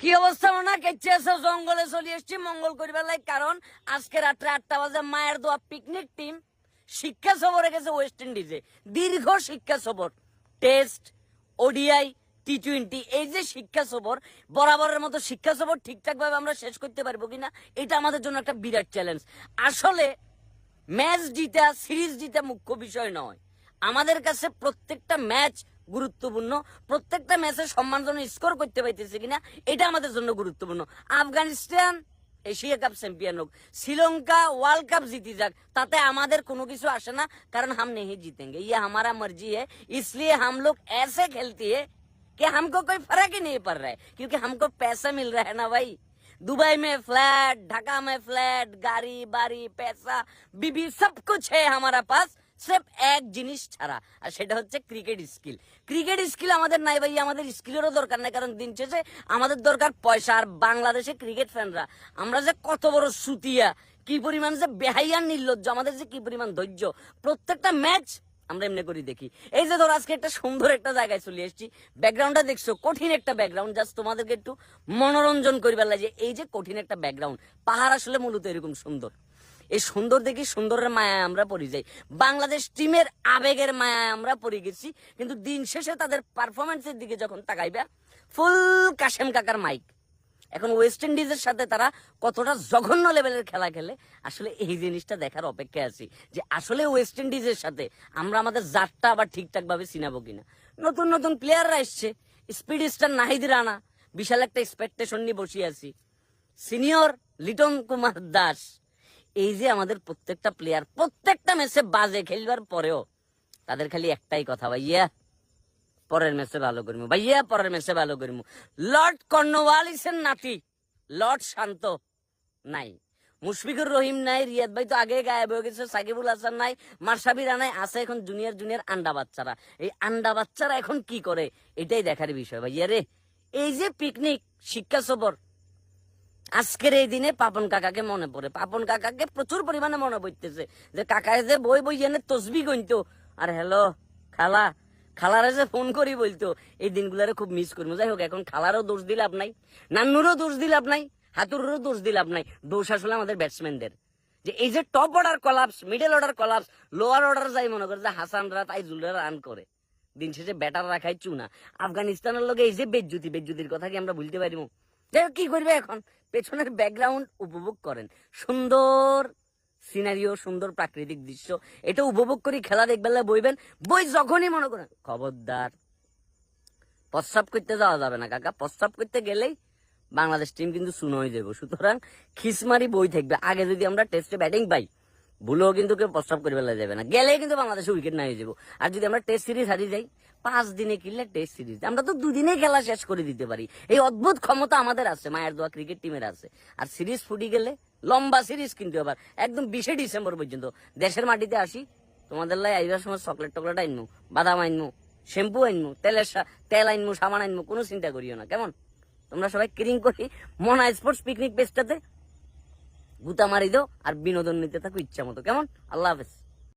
কি অবস্থা না কেচে আছে জঙ্গলে চলে এসছি মঙ্গল করিবার লাই, কারণ আজকে রাত্রে 8টা বাজে মায়ের দোয়া পিকনিক টিম শিক্ষা সফরে গেছে ওয়েস্ট ইন্ডিজে। দীর্ঘ শিক্ষা সফর, টেস্ট, ওডিআই, টি20, এই যে শিক্ষা সফর, বরাবরের মতো শিক্ষা সফর ঠিকঠাক ভাবে আমরা শেষ করতে পারবো কিনা এটা আমাদের জন্য একটা বিরাট চ্যালেঞ্জ। আসলে ম্যাচ জিতা, সিরিজ জিতা মুখ্য বিষয় নয়, আমাদের কাছে প্রত্যেকটা ম্যাচ গুরুত্বপূর্ণ, প্রত্যেকটা ম্যাচে সম্মানজনক স্কোর করতে পাইতেছে কিনা এটা আমাদের জন্য গুরুত্বপূর্ণ। আফগানিস্তান এশিয়া কাপ চ্যাম্পিয়ন হোক, শ্রীলঙ্কা ওয়ার্ল্ড কাপ জিতে যাক, তাতে আমাদের কোনো কিছু আসে না, কারণ हम नहीं जीतेंगे, ये हमारा मर्जी है। इसलिए हम लोग ऐसे खेलते हैं कि हमको कोई फर्क ही नहीं पड़ रहा है, क्योंकि हमको पैसा मिल रहा है ना भाई। दुबई में फ्लैट, ढाका में फ्लैट, गाड़ी बाड़ी, पैसा, बीबी, सब कुछ है हमारा पास, सिर्फ एक জিনিস ছাড়া, আর সেটা হচ্ছে ক্রিকেট স্কিল। ক্রিকেট স্কিল আমাদের নাই ভাই, আমাদের স্কিলেরও দরকার নাই, কারণ দিন শেষে আমাদের দরকার পয়সা। আর বাংলাদেশে ক্রিকেট ফ্যানরা আমরা যে কত বড় সুতিয়া, কি পরিমাণ যে বেহাইয়া নির্লজ্জ, আমাদের যে কি পরিমাণ ধৈর্য, প্রত্যেকটা ম্যাচ আমরা এমনি করে দেখি। এই যে ধর আজকে একটা সুন্দর একটা জায়গায় চলে এসেছি, ব্যাকগ্রাউন্ডটা দেখছো, কঠিন একটা ব্যাকগ্রাউন্ড, জাস্ট তোমাদেরকে একটু মনোরঞ্জন করিবার লাগে। এই যে কঠিন একটা ব্যাকগ্রাউন্ড, পাহাড় আসলে মূলত এরকম সুন্দর। এই সুন্দর দেখি সুন্দরের মায়ায় আমরা পড়ে যাই, বাংলাদেশ টিমের আবেগের মায়ায় আমরা পড়ে গেছি। কিন্তু দিন শেষে তাদের পারফরমেন্সের দিকে যখন তাকাইবা, ফুল কাশেম কাকার মাইক। এখন ওয়েস্ট ইন্ডিজের সাথে তারা কতটা জঘন্য লেভেলের খেলা খেলে, আসলে এই জিনিসটা দেখার অপেক্ষায় আছি যে আসলে ওয়েস্ট ইন্ডিজের সাথে আমরা আমাদের জাতটা আবার ঠিকঠাক ভাবে চিনাবো কিনা। নতুন নতুন প্লেয়াররা এসছে, স্পিড স্টার নাহিদ রানা, বিশাল একটা এক্সপেকটেশন নিয়ে বসে আছি। সিনিয়র লিটন কুমার দাস, এই যে আমাদের প্রত্যেকটা প্লেয়ার প্রত্যেকটা ম্যাচে বাজে খেলবার পরেও তাদের খালি একটাই কথা, ভাইয়া পরের ম্যাচে ভালো করবো, ভাইয়া পরের ম্যাচে ভালো করবো। লর্ড কর্নওয়ালিসের নাতি লর্ড শান্ত নাই, মুশফিকুর রহিম নাই, রিয়াদ ভাই তো আগে গায়েব হয়ে গেছে, সাকিবুল হাসান নাই, মারসাবি রানাই আছে, এখন জুনিয়র আন্ডা বাচ্চারা। এই আন্ডা বাচ্চারা এখন কি করে এটাই দেখার বিষয় ভাইয়া রে। এই যে পিকনিক শিক্ষা সফর, আজকের এই দিনে পাপন কাকাকে মনে পড়ে, পাপন কাকাকে প্রচুর পরিমাণে মনে পড়তেছে, যে কাকায় যে বই বই এনে তসবি গণতো, আর হ্যালো খালা, খালারে যে ফোন করি বলতো, এই দিনগুলারে খুব মিস করবো। যাই হোক, এখন খালারও দোষ দিলে লাভ নাই, নান্নুরও দোষ দিলে লাভ নাই, হাতুরেরও দোষ দিলে লাভ নাই, দোষ আসলে আমাদের ব্যাটসম্যানদের। যে এই যে top order collapse, middle order collapse, lower order যাই মনে করে যে হাসানরা তাইজুলরা রান করে, দিন শেষে ব্যাটার রাখাই চুনা। আফগানিস্তানের লগে এই যে বেজ্জুতির কথা কি আমরা ভুলতে পারিব? কি করবে এখন, পেছনের ব্যাকগ্রাউন্ড উপভোগ করেন, সুন্দর সিনারিও, সুন্দর প্রাকৃতিক দৃশ্য, এটা উপভোগ করি। খেলা দেখবেলা বইবেন, বই যখনই মনে করেন, খবরদার প্রস্রাব করতে যাওয়া যাবে না কাকা, প্রস্রাব করতে গেলেই বাংলাদেশ টিম কিন্তু শূন্য হয়ে যাবো। সুতরাং খিসমারি বই থাকবে, আগে যদি আমরা টেস্টে ব্যাটিং পাই, ভুলেও কিন্তু কেউ প্রস্রাব করে বেলা যাবে না, গেলে কিন্তু বাংলাদেশে উইকেট না হয়ে যাবো। আর যদি আমরা টেস্ট সিরিজ হারিয়ে যাই, 5 দিনে কিনলে টেস্ট সিরিজ আমরা তো 2 দিনে খেলা শেষ করে দিতে পারি, এই অদ্ভুত ক্ষমতা আমাদের আছে, মায়ের দোয়া ক্রিকেট টিমের আছে। আর সিরিজ ফুটি গেলে লম্বা সিরিজ কিন্তু আবার একদম 20 ডিসেম্বর পর্যন্ত দেশের মাটিতে আসি, তোমাদের লাই আইবার সময় চকলেট টকলেট আনবো, বাদাম আনবো, শ্যাম্পু আনবো, তেল আনবো, সাবান আনবো, কোনো চিন্তা করিও না কেমন। তোমরা সবাই ক্রিং করি মনা স্পোর্টস পিকনিক পেজটাতে গুতা মারি দাও আর বিনোদন নিতে থাকো ইচ্ছা মতো, কেমন? আল্লাহ হাফেজ।